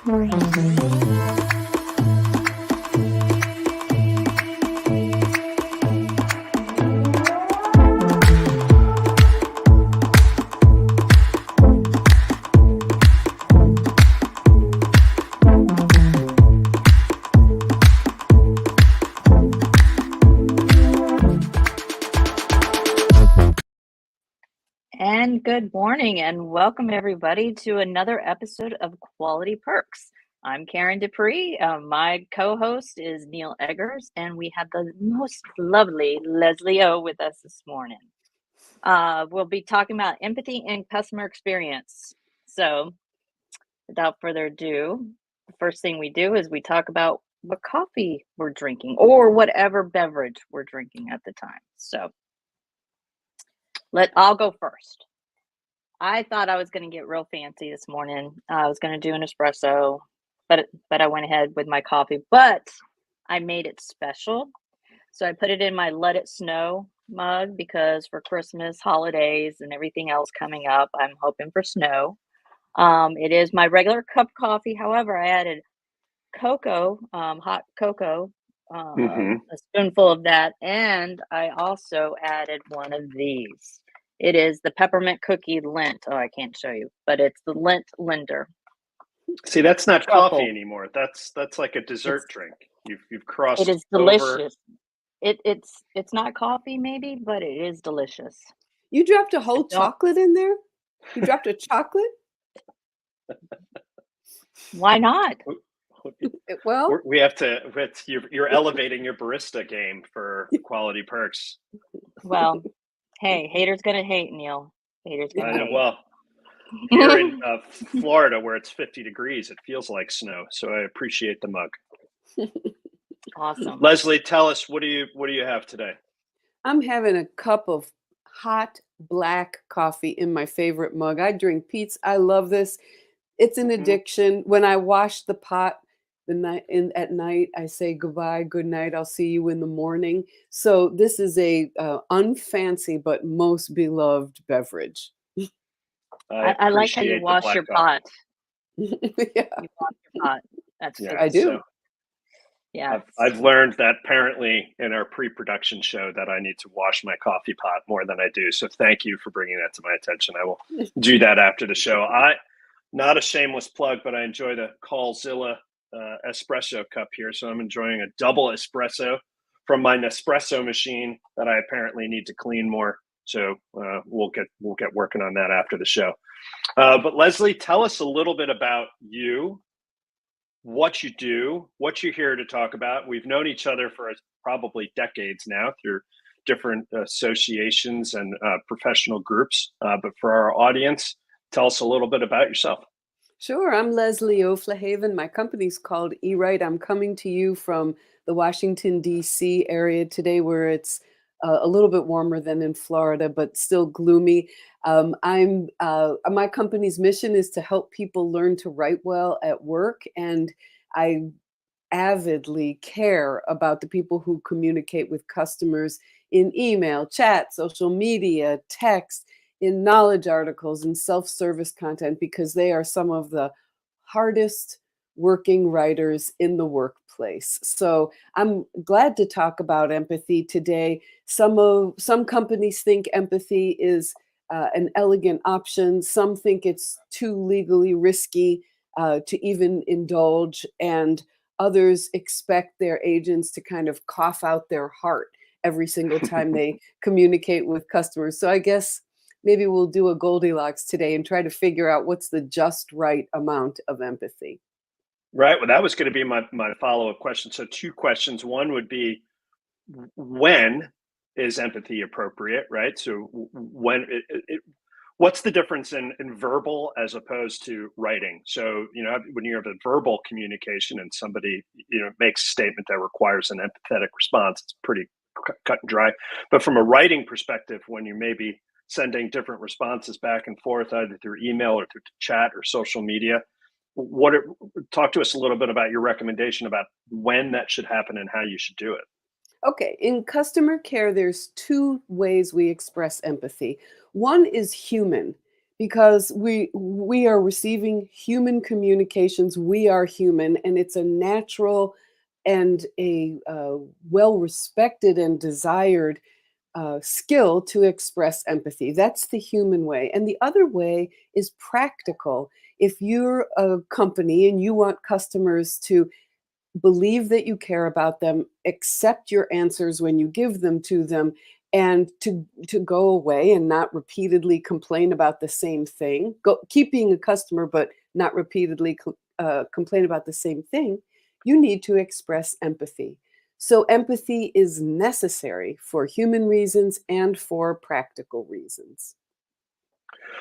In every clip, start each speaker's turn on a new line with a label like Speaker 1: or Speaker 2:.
Speaker 1: And good morning, and welcome everybody to another episode of Quality Perks. I'm Karyn Dupree. My co-host is Neal, and we have the most lovely Leslie O with us this morning. We'll be talking about empathy and customer experience. So, without further ado, the first thing we do is we talk about what coffee we're drinking or whatever beverage we're drinking at the time. So, I'll go first. I thought I was going to get real fancy this morning. I was going to do an espresso, but I went ahead with my coffee. But I made it special, so I put it in my Let It Snow mug because for Christmas, holidays, and everything else coming up, I'm hoping for snow. It is my regular cup coffee. However, I added cocoa, hot cocoa, a spoonful of that, and I also added one of these. It is the peppermint cookie Lindt. Oh, I can't show you, but it's the Lindt Linder.
Speaker 2: See, that's not coffee anymore. That's like a dessert drink. You've crossed.
Speaker 1: It is delicious. It's not coffee, maybe, but it is delicious.
Speaker 3: You dropped a whole chocolate in there? You dropped a chocolate?
Speaker 1: Why not?
Speaker 3: Well,
Speaker 2: we have to. You're elevating your barista game for Quality Perks.
Speaker 1: Well, hey, haters gonna hate, Neal. Haters gonna hate.
Speaker 2: Well, here in Florida, where it's 50 degrees, it feels like snow. So I appreciate the mug.
Speaker 1: Awesome.
Speaker 2: Leslie, tell us, what do you have today?
Speaker 3: I'm having a cup of hot black coffee in my favorite mug. I drink Pete's. I love this. It's an addiction. When I wash the pot at night, I say goodbye, good night. I'll see you in the morning. So this is a unfancy but most beloved beverage.
Speaker 1: I like how you wash your pot.
Speaker 3: Yeah.
Speaker 1: You wash your pot. That's
Speaker 2: yeah,
Speaker 3: I do.
Speaker 2: So
Speaker 1: yeah.
Speaker 2: I've learned that apparently in our pre-production show that I need to wash my coffee pot more than I do. So thank you for bringing that to my attention. I will do that after the show. Not a shameless plug, but I enjoy the Callzilla espresso cup here. So I'm enjoying a double espresso from my Nespresso machine that I apparently need to clean more. So we'll get working on that after the show. But Leslie, tell us a little bit about you, what you do, what you're here to talk about. We've known each other for probably decades now through different associations and professional groups. But for our audience, tell us a little bit about yourself.
Speaker 3: Sure. I'm Leslie O'Flahaven. My company's called eWrite. I'm coming to you from the Washington, D.C. area today, where it's a little bit warmer than in Florida, but still gloomy. My company's mission is to help people learn to write well at work, and I avidly care about the people who communicate with customers in email, chat, social media, text, in knowledge articles and self-service content, because they are some of the hardest working writers in the workplace. So I'm glad to talk about empathy today. Some companies think empathy is an elegant option. Some think it's too legally risky to even indulge, and others expect their agents to kind of cough out their heart every single time they communicate with customers. So I guess maybe we'll do a Goldilocks today and try to figure out what's the just right amount of empathy.
Speaker 2: Right. Well, that was going to be my follow-up question. So 2 questions. One would be, when is empathy appropriate, right? So when what's the difference in verbal as opposed to writing? So, when you have a verbal communication and somebody, makes a statement that requires an empathetic response, it's pretty cut and dry. But from a writing perspective, when you may be sending different responses back and forth, either through email or through chat or social media, talk to us a little bit about your recommendation about when that should happen and how you should do it.
Speaker 3: Okay, in customer care, there's 2 ways we express empathy. One is human, because we are receiving human communications. We are human, and it's a natural and a well respected and desired skill to express empathy. That's the human way. And the other way is practical. If you're a company and you want customers to believe that you care about them, accept your answers when you give them to them, and to go away and not repeatedly complain about the same thing. Keep being a customer, but not repeatedly complain about the same thing. You need to express empathy. So empathy is necessary for human reasons and for practical reasons.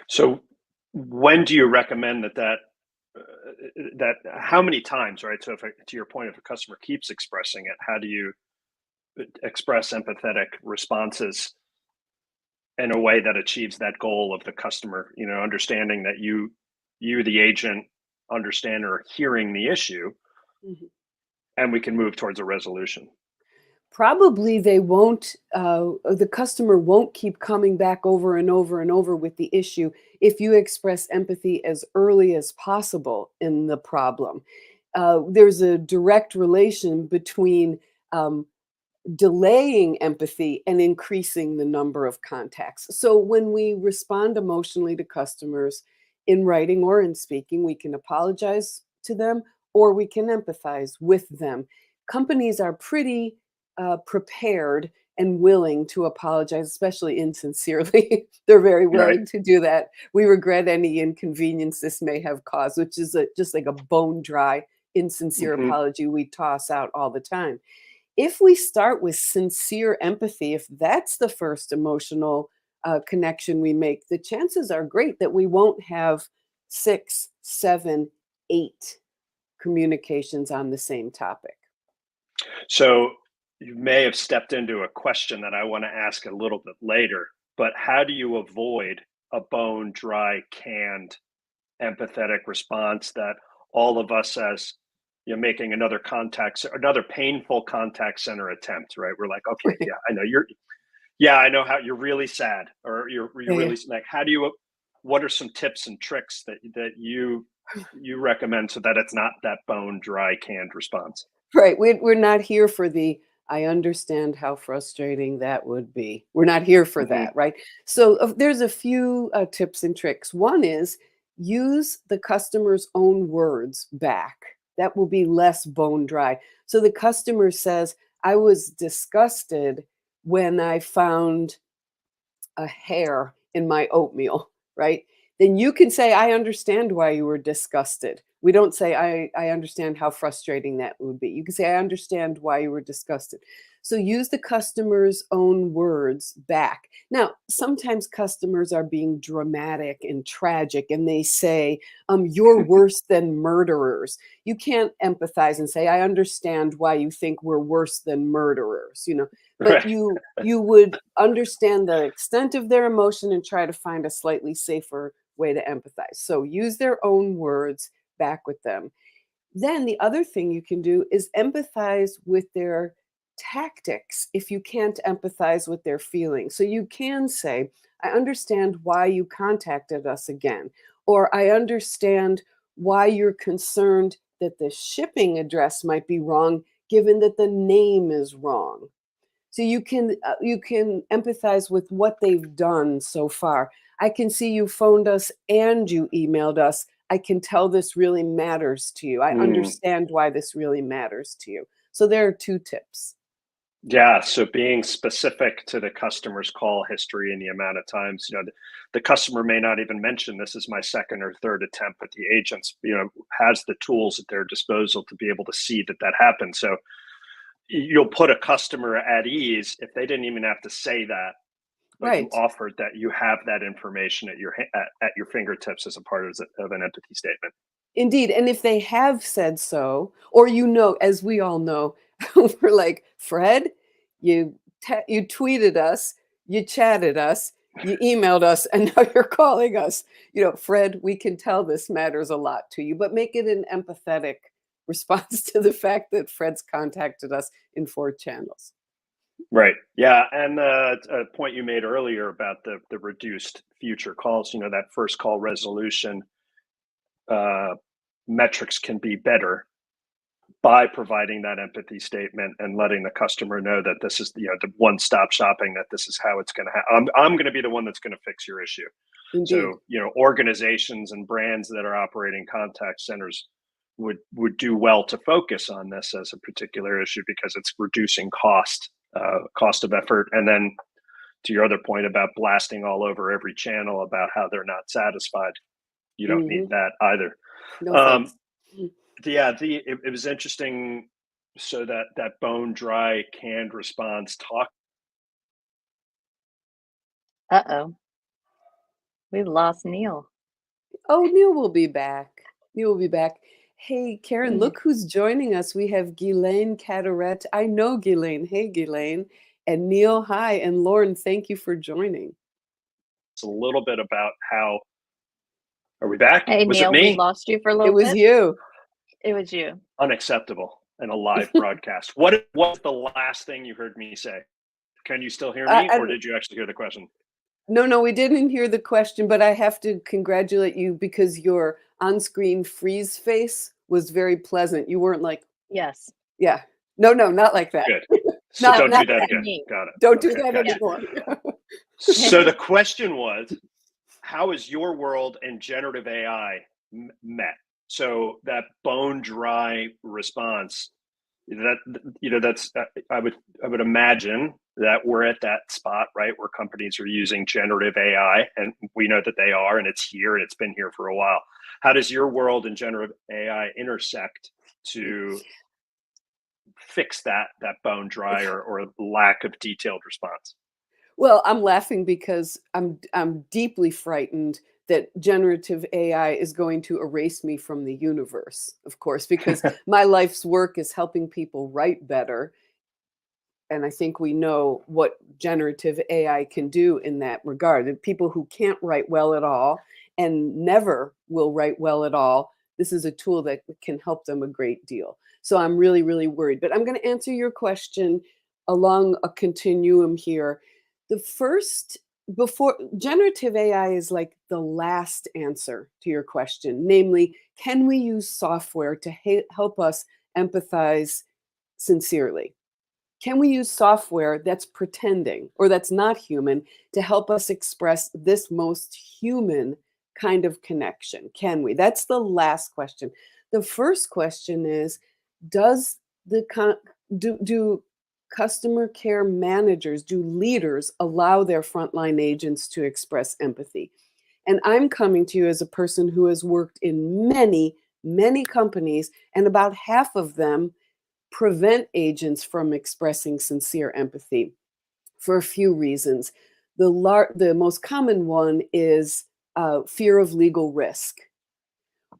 Speaker 2: So when do you recommend that how many times, right? So if to your point, if a customer keeps expressing it, how do you express empathetic responses in a way that achieves that goal of the customer, understanding that you the agent understand or hearing the issue,
Speaker 3: Mhm.
Speaker 2: and we can move towards a resolution?
Speaker 3: Probably they won't, the customer won't keep coming back over and over and over with the issue if you express empathy as early as possible in the problem. There's a direct relation between delaying empathy and increasing the number of contacts. So when we respond emotionally to customers in writing or in speaking, we can apologize to them or we can empathize with them. Companies are pretty prepared and willing to apologize, especially insincerely. They're very
Speaker 2: Right.
Speaker 3: willing to do that. We regret any inconvenience this may have caused, which is just like a bone dry, insincere
Speaker 2: Hmm.
Speaker 3: apology we toss out all the time. If we start with sincere empathy, if that's the first emotional connection we make, the chances are great that we won't have 6, 7, 8 communications on the same topic.
Speaker 2: So you may have stepped into a question that I want to ask a little bit later, but how do you avoid a bone dry, canned, empathetic response that all of us, as making another painful contact center attempt, right? We're like, okay, yeah, I know I know how you're really sad, or you're
Speaker 3: Yeah, yeah.
Speaker 2: really like, what are some tips and tricks that you recommend so that it's not that bone dry, canned response?
Speaker 3: Right. We're not here for the I understand how frustrating that would be. We're not here for
Speaker 2: Hmm.
Speaker 3: that, right? So there's a few tips and tricks. One is use the customer's own words back. That will be less bone dry. So the customer says, I was disgusted when I found a hair in my oatmeal, right? Then you can say, I understand why you were disgusted. We don't say, I understand how frustrating that would be. You can say, I understand why you were disgusted. So use the customer's own words back. Now, sometimes customers are being dramatic and tragic and they say, you're worse than murderers. You can't empathize and say, I understand why you think we're worse than murderers, but
Speaker 2: Right.
Speaker 3: you would understand the extent of their emotion and try to find a slightly safer way to empathize. So use their own words back with them. Then the other thing you can do is empathize with their tactics if you can't empathize with their feelings. So you can say, I understand why you contacted us again, or I understand why you're concerned that the shipping address might be wrong given that the name is wrong. So you can empathize with what they've done so far. I can see you phoned us and you emailed us. I can tell this really matters to you. I
Speaker 2: Mm.
Speaker 3: understand why this really matters to you. So there are 2 tips.
Speaker 2: Yeah, so being specific to the customer's call history and the amount of times, the customer may not even mention this is my second or third attempt, but the agents, has the tools at their disposal to be able to see that happened. So you'll put a customer at ease if they didn't even have to say that, but you
Speaker 3: Right.
Speaker 2: offered that you have that information at your fingertips as a part of an empathy statement.
Speaker 3: Indeed. And if they have said so, or as we all know, we're like, Fred, you tweeted us, you chatted us, you emailed us, and now you're calling us. Fred, we can tell this matters a lot to you, but make it an empathetic response to the fact that Fred's contacted us in 4 channels.
Speaker 2: Right. Yeah, and a point you made earlier about the reduced future calls, that first call resolution metrics can be better by providing that empathy statement and letting the customer know that this is the one-stop shopping, that this is how it's going to happen. I'm going to be the one that's going to fix your issue.
Speaker 3: Indeed.
Speaker 2: So, organizations and brands that are operating contact centers would do well to focus on this as a particular issue, because it's reducing cost of effort. And then to your other point about blasting all over every channel about how they're not satisfied, you don't need that either.
Speaker 3: No thanks.
Speaker 2: It was interesting. So that bone dry canned response talk.
Speaker 1: Uh-oh. We've lost Neal.
Speaker 3: Oh, Neal will be back. Neal will be back. Hey, Karyn, look who's joining us. We have Ghislaine Cadaret. I know Ghislaine. Hey, Ghislaine. And Neal, hi. And Lauren, thank you for joining.
Speaker 2: It's a little bit about how. Are we back?
Speaker 1: Hey,
Speaker 2: Was
Speaker 1: Neal,
Speaker 2: it me?
Speaker 1: we lost you for a little
Speaker 3: It was
Speaker 1: bit.
Speaker 3: you.
Speaker 1: It was you.
Speaker 2: Unacceptable in a live broadcast. What was the last thing you heard me say? Can you still hear me, or did you actually hear the question?
Speaker 3: No, we didn't hear the question, but I have to congratulate you because your on-screen freeze face was very pleasant. You weren't like,
Speaker 1: Yes.
Speaker 3: yeah. No, not like that.
Speaker 2: Good. So don't do that again.
Speaker 1: Me.
Speaker 2: Got it.
Speaker 3: Don't do that anymore.
Speaker 2: So the question was, how is your world and generative AI met? So that bone dry response, that's I would imagine that we're at that spot, right, where companies are using generative AI, and we know that they are, and it's here, and it's been here for a while. How does your world and generative AI intersect to fix that bone dry or lack of detailed response?
Speaker 3: Well, I'm laughing because I'm deeply frightened that generative AI is going to erase me from the universe, of course, because my life's work is helping people write better. And I think we know what generative AI can do in that regard. And people who can't write well at all and never will write well at all, this is a tool that can help them a great deal. So I'm really, really worried. But I'm going to answer your question along a continuum here. The first, before generative AI is like the last answer to your question, namely, can we use software to help us empathize sincerely? Can we use software that's pretending or that's not human to help us express this most human kind of connection? Can we? That's the last question. The first question is, does do customer care managers, do leaders allow their frontline agents to express empathy? And I'm coming to you as a person who has worked in many, many companies, and about half of them prevent agents from expressing sincere empathy for a few reasons. The most common one is fear of legal risk.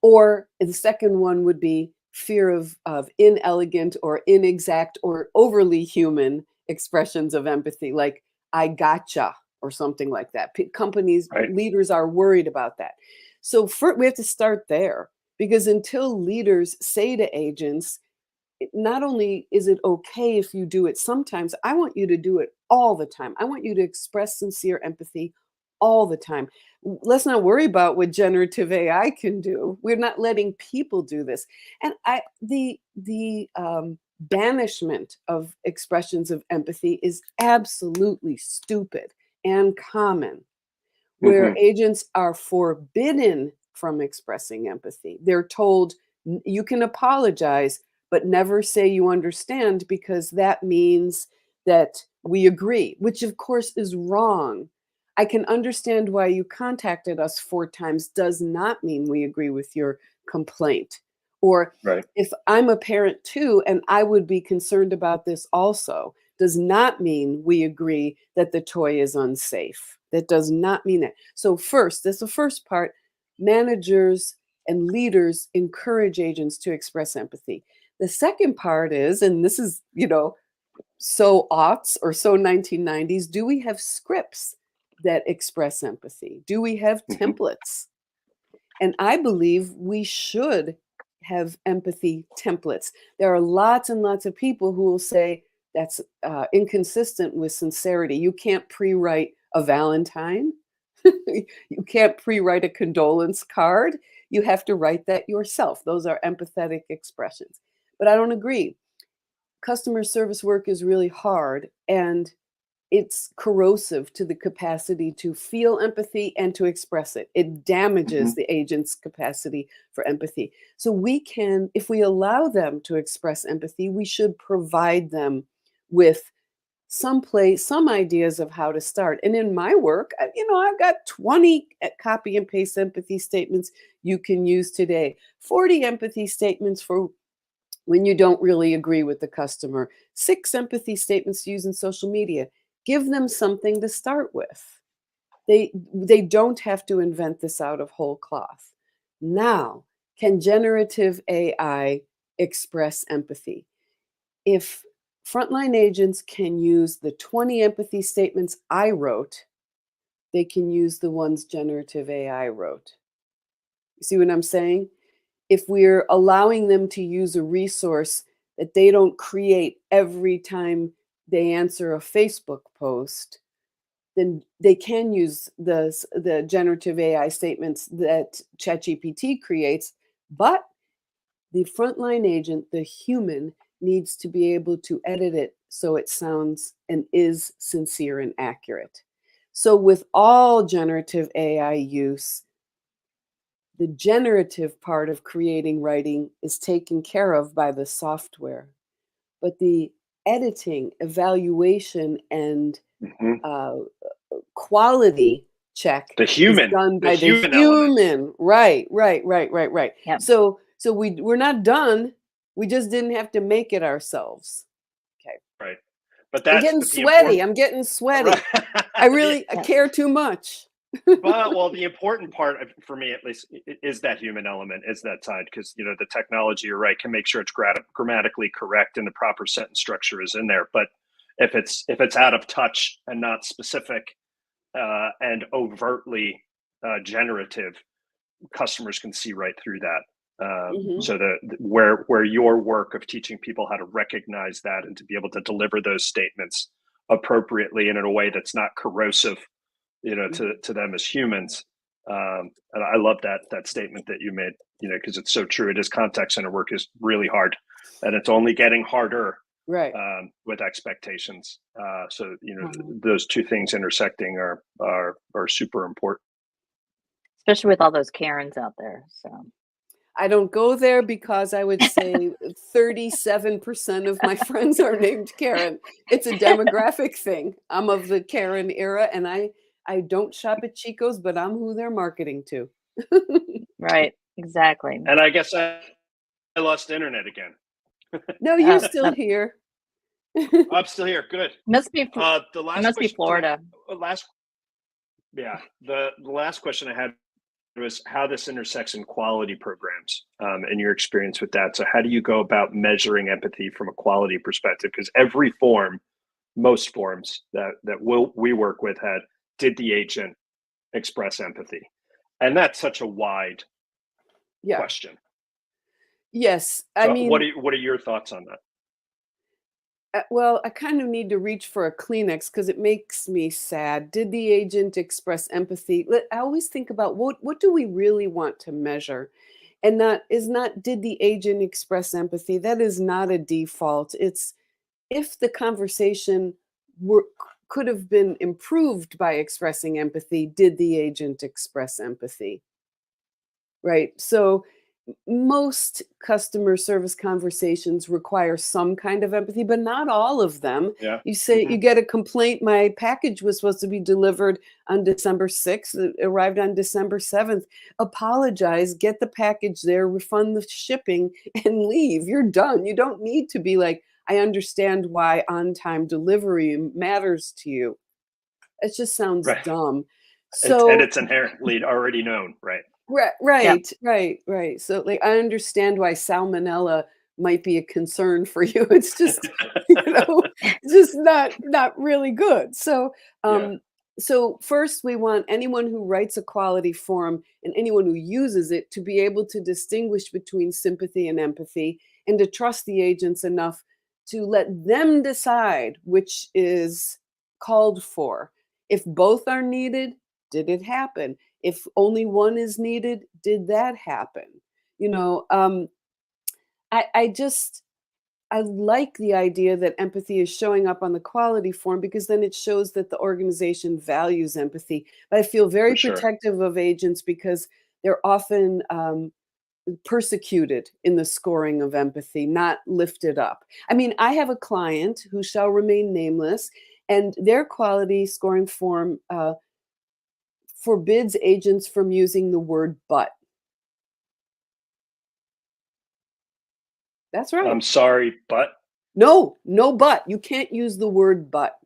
Speaker 3: Or the second one would be fear of inelegant or inexact or overly human expressions of empathy, like I gotcha or something like that. Companies,
Speaker 2: right.
Speaker 3: Leaders are worried about that. So we have to start there, because until leaders say to agents, not only is it okay if you do it sometimes, I want you to do it all the time. I want you to express sincere empathy all the time. Let's not worry about what generative AI can do. We're not letting people do this. And the banishment of expressions of empathy is absolutely stupid and common, where agents are forbidden from expressing empathy. They're told, you can apologize, but never say you understand, because that means that we agree, which of course is wrong. I can understand why you contacted us 4 times does not mean we agree with your complaint. Or
Speaker 2: right.
Speaker 3: If I'm a parent too, and I would be concerned about this also, does not mean we agree that the toy is unsafe. That does not mean that. So first, that's the first part. Managers and leaders encourage agents to express empathy. The second part is, and this is, so aughts or so 1990s, do we have scripts that express empathy? Do we have templates? And I believe we should have empathy templates. There are lots and lots of people who will say that's inconsistent with sincerity. You can't pre-write a Valentine. You can't pre-write a condolence card. You have to write that yourself. Those are empathetic expressions. But I don't agree. Customer service work is really hard, and it's corrosive to the capacity to feel empathy and to express it. It damages the agent's capacity for empathy. So we can, if we allow them to express empathy, we should provide them with some ideas of how to start. And in my work, I've got 20 copy and paste empathy statements you can use today, 40 empathy statements for when you don't really agree with the customer, 6 empathy statements to use in social media. Give them something to start with. They don't have to invent this out of whole cloth. Now, can generative AI express empathy? If frontline agents can use the 20 empathy statements I wrote, they can use the ones generative AI wrote. You see what I'm saying? If we're allowing them to use a resource that they don't create every time they answer a Facebook post, then they can use the generative AI statements that ChatGPT creates, but the frontline agent, the human, needs to be able to edit it so it sounds and is sincere and accurate. So with all generative AI use, the generative part of creating writing is taken care of by the software, but the editing, evaluation, and quality check
Speaker 2: The human,
Speaker 3: is done by the
Speaker 2: human element.
Speaker 3: human. Right.
Speaker 1: Yep.
Speaker 3: So we're not done. We just didn't have to make it ourselves. Okay.
Speaker 2: Right. But
Speaker 3: I'm
Speaker 2: that's
Speaker 3: getting
Speaker 2: the
Speaker 3: sweaty.
Speaker 2: important.
Speaker 3: I'm getting sweaty.
Speaker 2: Right.
Speaker 3: I
Speaker 1: Yeah.
Speaker 3: care too much.
Speaker 2: Well, the important part for me, at least, is that human element, is that side, because the technology, you're right, can make sure it's grammatically correct and the proper sentence structure is in there. But if it's out of touch and not specific and overtly generative, customers can see right through that. So where your work of teaching people how to recognize that and to be able to deliver those statements appropriately and in a way that's not corrosive, to them as humans. And I love that statement that you made, because it's so true. It is contact center work is really hard, and it's only getting harder,
Speaker 3: Right.
Speaker 2: with expectations. So those two things intersecting are super important.
Speaker 1: Especially with all those Karens out there. So
Speaker 3: I don't go there because I would say 37% of my friends are named Karen. It's a demographic thing. I'm of the Karen era, and I don't shop at Chico's, but I'm who they're marketing to.
Speaker 1: right, exactly.
Speaker 2: And I guess I lost internet again.
Speaker 3: No, you're still here.
Speaker 2: I'm still here. Good.
Speaker 1: Must be
Speaker 2: The
Speaker 1: it
Speaker 2: last
Speaker 1: must be
Speaker 2: question.
Speaker 1: Florida.
Speaker 2: The last question I had was how this intersects in quality programs, and your experience with that. So how do you go about measuring empathy from a quality perspective? Because most forms that we work with did the agent express empathy? And that's such a wide question.
Speaker 3: Yes.
Speaker 2: So
Speaker 3: I mean,
Speaker 2: what are your thoughts on that?
Speaker 3: well, I kind of need to reach for a Kleenex because it makes me sad. Did the agent express empathy? I always think about what do we really want to measure? And that is not, did the agent express empathy? That is not a default. It's if the conversation could have been improved by expressing empathy, did the agent express empathy? Right. So most customer service conversations require some kind of empathy, but not all of them.
Speaker 2: Yeah.
Speaker 3: You say you get a complaint, my package was supposed to be delivered on December 6th, it arrived on December 7th. Apologize, get the package there, refund the shipping, and leave. You're done. You don't need to be like, I understand why on-time delivery matters to you. It just sounds
Speaker 2: Right.
Speaker 3: dumb.
Speaker 2: And it's inherently already known, right?
Speaker 3: Right. So like I understand why salmonella might be a concern for you. It's just, just not really good. So so first we want anyone who writes a quality form and anyone who uses it to be able to distinguish between sympathy and empathy and to trust the agents enough to let them decide which is called for. If both are needed, Did it happen? If only one is needed, did that happen? You know, I like the idea that empathy is showing up on the quality form, because then it shows that the organization values empathy. But I feel very
Speaker 2: For sure.
Speaker 3: protective of agents because they're often persecuted in the scoring of empathy, not lifted up. I mean, I have a client who shall remain nameless, and their quality scoring form forbids agents from using the word but. That's right.
Speaker 2: I'm sorry, but.
Speaker 3: No but. You can't use the word but.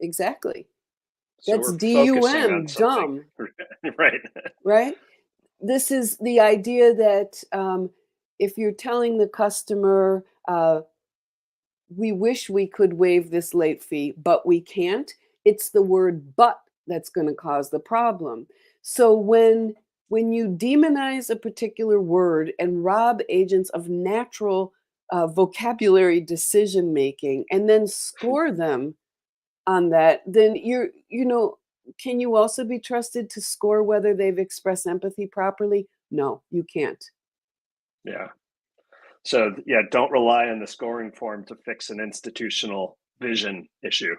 Speaker 3: Exactly.
Speaker 2: So
Speaker 3: That's
Speaker 2: we're focusing on
Speaker 3: DUM,
Speaker 2: something.
Speaker 3: dumb,
Speaker 2: Right.
Speaker 3: right? This is the idea that if you're telling the customer, we wish we could waive this late fee, but we can't, it's the word but that's going to cause the problem. So when you demonize a particular word and rob agents of natural vocabulary decision making and then score them on that, then can you also be trusted to score whether they've expressed empathy properly? No, you can't.
Speaker 2: Yeah. So yeah, don't rely on the scoring form to fix an institutional vision issue.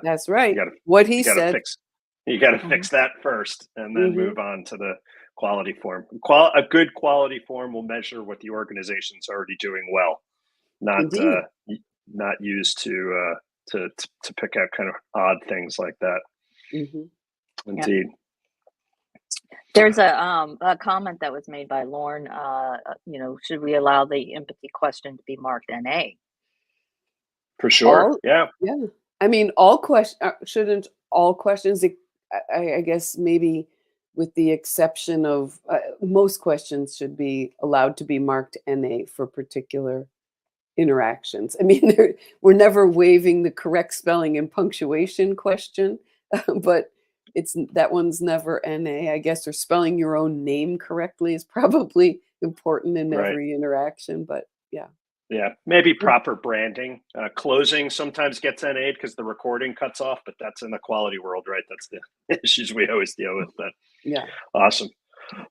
Speaker 3: That's right.
Speaker 2: You gotta,
Speaker 3: What he
Speaker 2: you gotta
Speaker 3: said.
Speaker 2: fix. You got to fix that first, and then
Speaker 3: Mhm.
Speaker 2: move on to the quality form. A good quality form will measure what the organization's already doing well, not
Speaker 3: Indeed.
Speaker 2: not used to pick out kind of odd things like that.
Speaker 3: Mhm.
Speaker 2: Indeed.
Speaker 1: There's a comment that was made by Lauren, should we allow the empathy question to be marked NA?
Speaker 2: For sure.
Speaker 3: All
Speaker 2: Yeah.
Speaker 3: Yeah. I mean, all shouldn't all questions, I guess maybe with the exception of most questions should be allowed to be marked NA for particular interactions. I mean, we're never waiving the correct spelling and punctuation question, but that one's never NA, I guess, or spelling your own name correctly is probably important in
Speaker 2: Right.
Speaker 3: every interaction, but yeah.
Speaker 2: Yeah, maybe proper branding. Closing sometimes gets NA'd because the recording cuts off, but that's in the quality world, right? That's the issues we always deal with. But
Speaker 3: Yeah.
Speaker 2: awesome.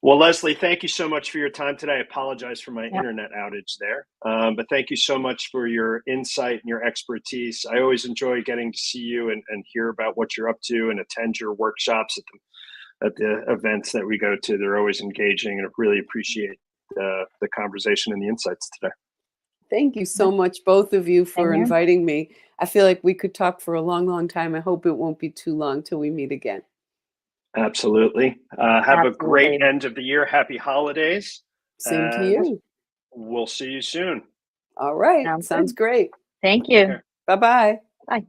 Speaker 2: Well, Leslie, thank you so much for your time today. I apologize for my internet outage there, but thank you so much for your insight and your expertise. I always enjoy getting to see you and hear about what you're up to and attend your workshops at the events that we go to. They're always engaging, and I really appreciate the conversation and the insights today.
Speaker 3: Thank you so much, both of you, for
Speaker 1: Same here.
Speaker 3: inviting me. I feel like we could talk for a long, long time. I hope it won't be too long till we meet again.
Speaker 2: Absolutely. Have a great
Speaker 1: Absolutely.
Speaker 2: end of the year. Happy holidays.
Speaker 3: Same to
Speaker 2: And
Speaker 3: you.
Speaker 2: we'll see you soon.
Speaker 3: All right.
Speaker 1: Sounds
Speaker 3: Sounds
Speaker 1: good.
Speaker 3: great.
Speaker 1: Thank
Speaker 2: Take
Speaker 1: you.
Speaker 2: care.
Speaker 3: Bye-bye.
Speaker 1: Bye.